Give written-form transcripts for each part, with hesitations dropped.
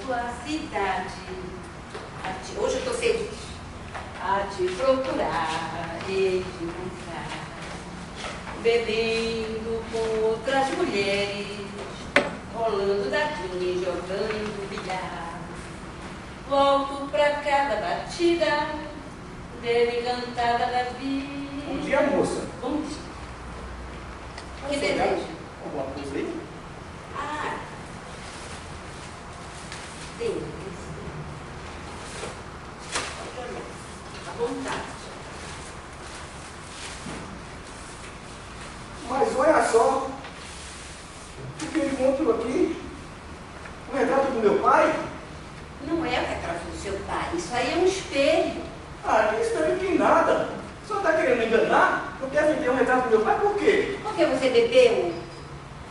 mundo a cidade, hoje eu estou feliz, a te procurar e te encontrar, bebendo com outras mulheres, rolando dadinha e jogando bilhar. Volto pra cada batida, desencantada da vida. Bom dia, moça. Bom dia. Que Posso olhar desejo? alguma coisa aí? Ah, sim. Pode olhar, à vontade. Mas olha só, o que eu encontro aqui, o retrato do meu pai. Não é o retrato do seu pai, isso aí é um espelho. Ah, que espelho que nada. Só está querendo me enganar? Não quer vender um retrato do meu pai por quê? Porque você bebeu?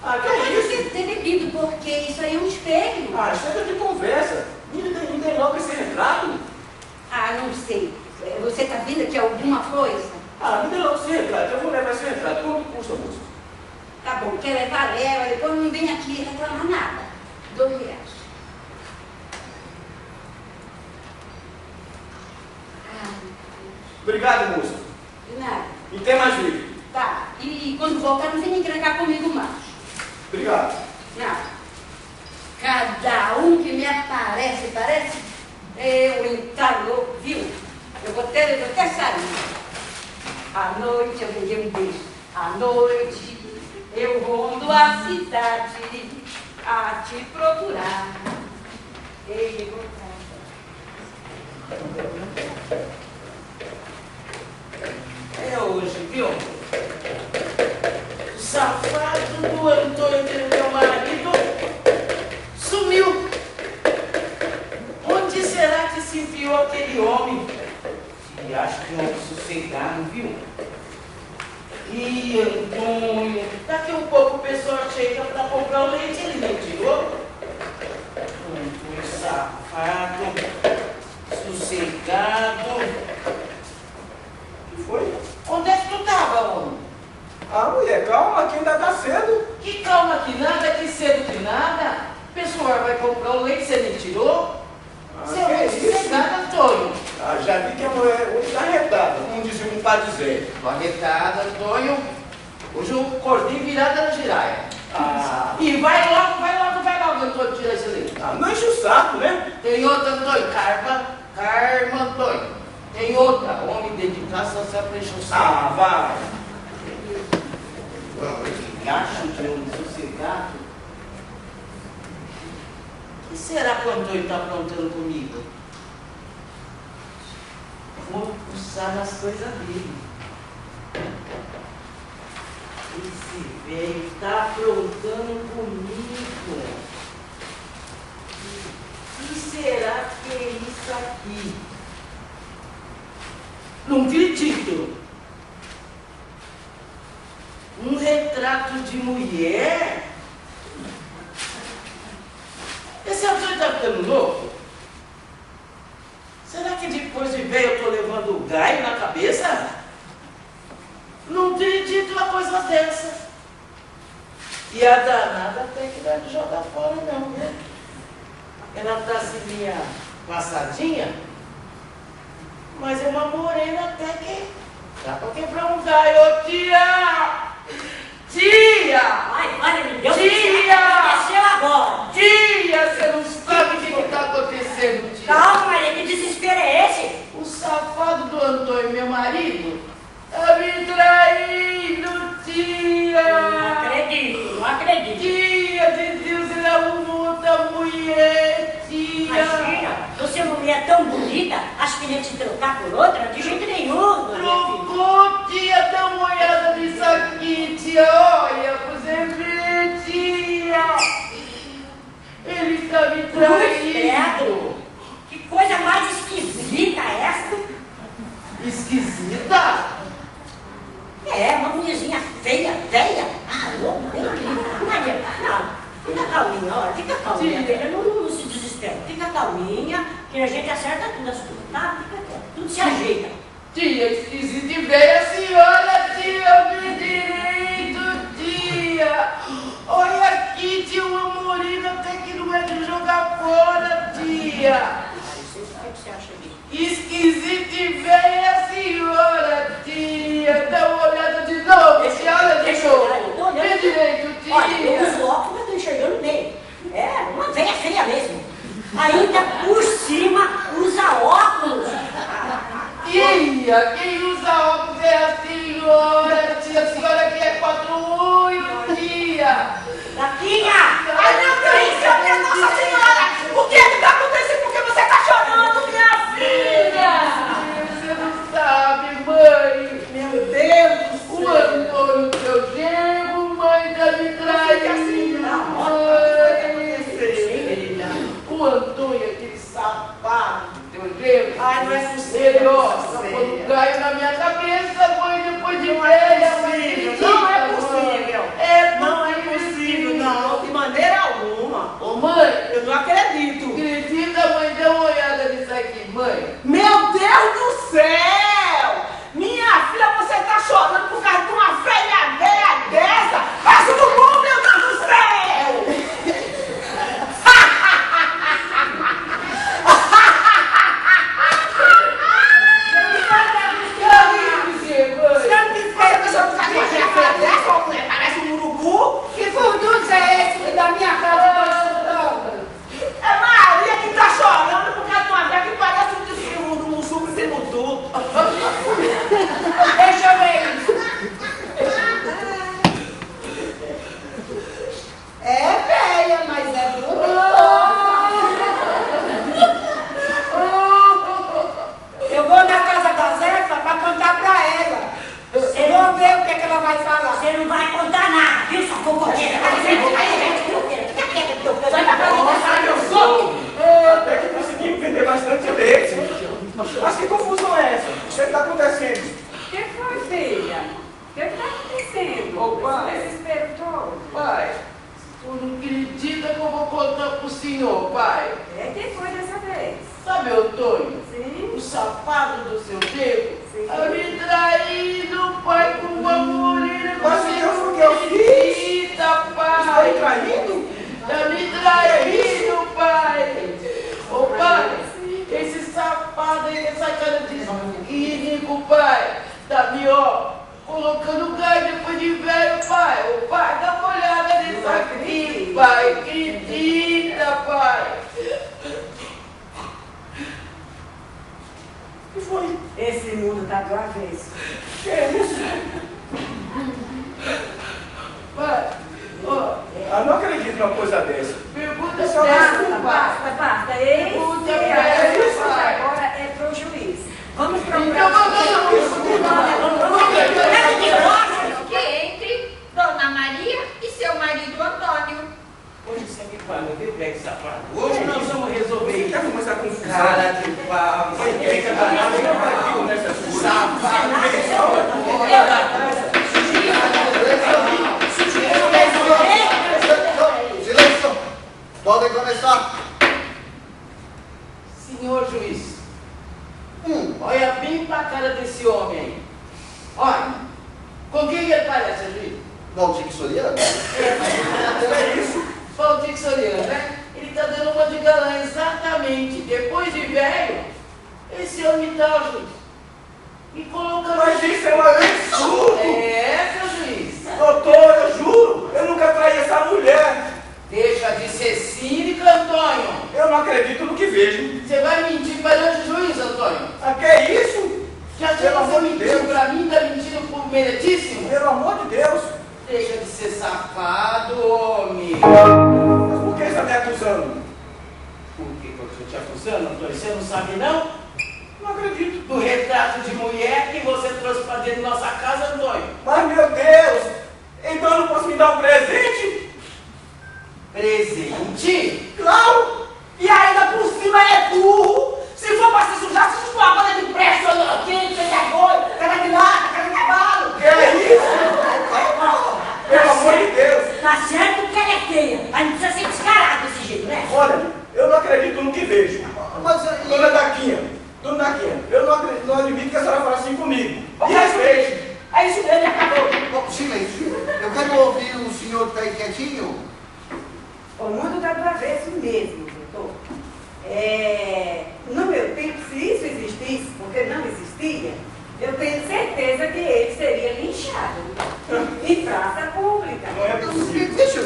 Ah, que Não é pode isso? ter bebido, porque isso aí é um espelho. Ah, chega de conversa. Me dê logo esse retrato. Ah, não sei. Você está vindo aqui alguma coisa? Ah, me dê logo esse retrato. Eu vou levar esse retrato. Quanto custa, moça? Tá bom, quer levar, leva, depois não vem aqui reclamar nada. R$2. Ah, Obrigado, moça. de nada. E tem mais livro. Tá, e quando voltar não vem encrencar comigo mais. Obrigado. Não. Cada um que me aparece, parece eu entalou, viu? Eu vou até sair. À noite eu peguei um beijo. À noite eu rondo a cidade a te procurar. Ei, É hoje, viu? O safado do Antônio, meu marido, sumiu. Onde será que se enfiou aquele homem? E acho que é um sossegado, viu? E Antônio, daqui um pouco o pessoal chega para comprar o leite, ele não tirou? Antônio safado, sossegado. O que foi? Onde é que tu tava, homem? Ah, mulher, calma, que ainda está cedo. Que calma que nada, que cedo que nada. O pessoal vai comprar o leite, você nem tirou? Você que é isso? sossegado, Antônio. Ah, já vi que a mulher hoje está arretada, como dizia o compadre Zé. Tô arretado, Antônio. Hoje o cordinho virado na giraia. Ah, E vai logo, Antônio, tirar esse leite. não enche o saco, né? Tem outra, Antônio, Carma, Antônio. Tem outra, homem dedicado, só se aprexa o saco. Ah, vai. Que acho de homem sossegado. O que será que o Antônio está aprontando comigo? Vou pulsar nas coisas dele. Esse velho está aprontando comigo. O que será que é isso aqui? Não acredito. Um retrato de mulher? Esse Antônio está ficando louco? Será que depois de velho eu estou levando o gaio na cabeça? Não acredito uma coisa dessa. E a danada até que vai me jogar fora não, né? Ela tá assim minha passadinha, mas é uma morena até que dá pra quebrar um gaio. Ô, tia! Tia! Ai, olha, me deu Tia! aconteceu agora. Tia, você não sabe o que está acontecendo, tia. Calma, Maria, que desespero é esse? O safado do Antônio, meu marido, tá me traindo, tia. Não acredito. Tia de Deus, ele arrumou outra mulher, tia. Imagina, você é uma mulher tão bonita, acho que ele ia te trocar por outra? De jeito nenhum. Trocou, tia, dá uma olhada nisso aqui, tia. Olha, você vê, tia. Ele está me traindo. Que coisa mais esquisita é essa? Esquisita? É, uma mulherzinha feia, velha. Ah, louco, Maria, não, fica calminha, olha, fica calminha, filha, não se desespera. Fica calminha, que a gente acerta tudo as coisas, tá? Fica quieto, tudo se ajeita. Tia, esquisita e velha senhora, tia, eu me direito, tia. Olha aqui, tia, uma morena até que não é de jogar fora, Olha, eu uso óculos, mas estou enxergando bem. É, uma velha feia mesmo. Ainda por cima usa óculos. Tia, quem usa óculos é a senhora. Tia, a senhora que é 4 tia. Daquinha! Ai, meu Deus, minha Nossa Senhora! O que está acontecendo? Por que você está chorando, minha filha? Você não sabe, mãe. Meu Deus do O céu! Antônio, teu genro, mãe, tá me traindo. assim, não. Mãe. O Antônio, aquele safado, teu genro. Ai, não é possível. Nossa, quando caiu na minha cabeça, foi depois de velha, mãe. Não é possível. Não é possível, não, de maneira alguma. Ô, mãe, Eu não acredito. acredita, mãe, dê uma olhada nisso aqui, mãe. Meu Deus do céu! Minha filha, você está chorando por causa de uma velha dessa? Faça do bom, meu Deus do céu! Você não me espera que eu sou por causa de uma velha dessa, ô mulher? Parece um urubu. Que furdunço é esse que da minha casa está escutando? É Maria que está chorando por causa de uma velha que parece um desfile do Mussuco sem mutu. Deixa eu ver isso. É velha, mas é bonita. Eu vou na casa da Zefa para contar para ela. Eu vou ver o que, é que ela vai falar. Você não vai contar nada, viu, sua fofoqueira? Até que conseguimos vender bastante leite. Mas que confusão é essa? O que está acontecendo? O que foi, filha? O que está acontecendo? Ô, pai. Esse desespero todo. Pai, tu não acredita que eu vou contar pro senhor, pai? É, quem foi dessa vez? Sabe, Antônio? Sim. O safado do seu dedo? Sim. Tá me traindo, pai, com uma morena. Mas o que foi que eu fiz? Eita, Está pai. me traindo? Tá me traindo, pai. Ô, pai, esse safado aí, essa cara de cínico, pai, tá me, ó, colocando gás depois de velho, pai. Ô, pai, dá uma olhada nisso aqui, pai. Acredita, pai. O que foi? Esse mundo tá do avesso. Que é isso? Pai, ó, Eu não acredito numa coisa dessa. pergunta Esse é o séria, Basta, basta. Esse Pergunta pra ela. agora é pro juiz. Vamos Então, procurar. Que entre Dona Maria e seu marido Antônio. Hoje você me paga, viu, velho safado? Hoje nós vamos resolver Você isso. quer começar a confusão? Cara de pau, Você quer que a danada não vai vir nessa figura? Silêncio! Podem começar. Senhor juiz, olha bem pra cara desse homem aí. Olha, com quem ele parece, juiz? Valdir Soriano? É isso? Valdir Soriano, né? Ele tá dando uma de galã exatamente. Depois de velho, esse homem tá, juiz. E colocando... Mas isso é um absurdo! É, seu juiz. Doutor, eu juro, eu nunca traí essa mulher. Deixa de ser cínico, Antônio. Eu não acredito no que vejo. Você vai mentir perante o juiz, Antônio? Ah, que é isso? Já Pelo você amor de mentiu Deus. pra mim, tá mentindo por meritíssimo? Pelo amor de Deus. Deixa de ser safado, homem. Mas por que você está me acusando? Por que eu estou te acusando, Antônio? Você não sabe, não? Não acredito. Do retrato de mulher que você trouxe pra dentro da nossa casa, Antônio. Mas, meu Deus, então eu não posso me dar um presente? Presente? Claro! E ainda por cima é burro! Se for pra se sujar, se for uma banda de pressa, quente, cara de lata, cara de cavalo! Que é isso? Pelo amor de Deus. Tá certo que ela é feia, mas não precisa ser descarado desse jeito, né? Olha, eu não acredito no que vejo. Mas Dona Daquinha, eu não admito que a senhora fale assim comigo. Me respeite. É isso mesmo, acabou. oh, silêncio. Eu quero ouvir o senhor que está aí quietinho. O mundo está do avesso mesmo, doutor. No meu tempo, se isso existisse, porque não existia, eu tenho certeza que ele seria linchado em praça pública. Não é possível. Deixa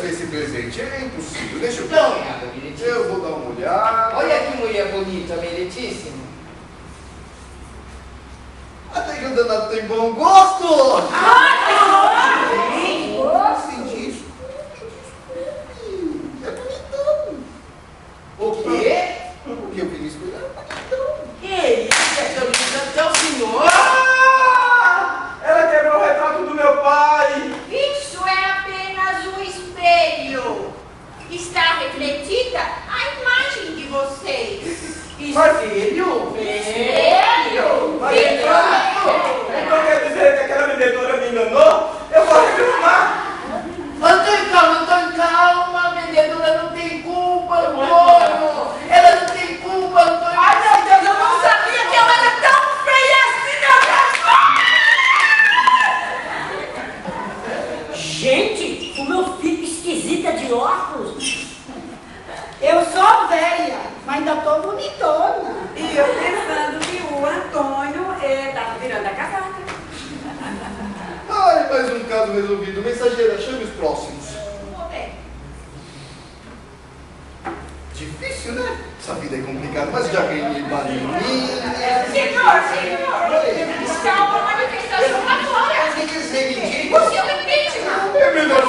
bom gosto! Hein? Gostem disso. É bonitão. O quê? O que eu vi no espelho é bonitão. Que isso? É que eu disse até o senhor. Ela quebrou o retrato do meu pai. Isso é apenas um espelho. Está refletida a imagem de vocês. Espelho? Espelho? Mas então quer dizer que aquela vendedora me enganou? Eu vou reclamar. Antônio, calma. A vendedora não tem culpa, Antônio. Ela não tem culpa, Antônio. Ai, meu Deus, eu não sabia que ela era tão feia assim, meu Deus! Gente, o meu filho esquisita de óculos. Eu sou velha, mas ainda tô bonitona. E eu pensando que o Antônio tava virando a casaca. Ai, mais um caso resolvido. Mensageira, chame os próximos. Difícil, né? Essa vida é complicada, mas já ganhei balinha. Senhor, está uma manifestação lá fora. O que eles reivindicam? O seu impeachment. É melhor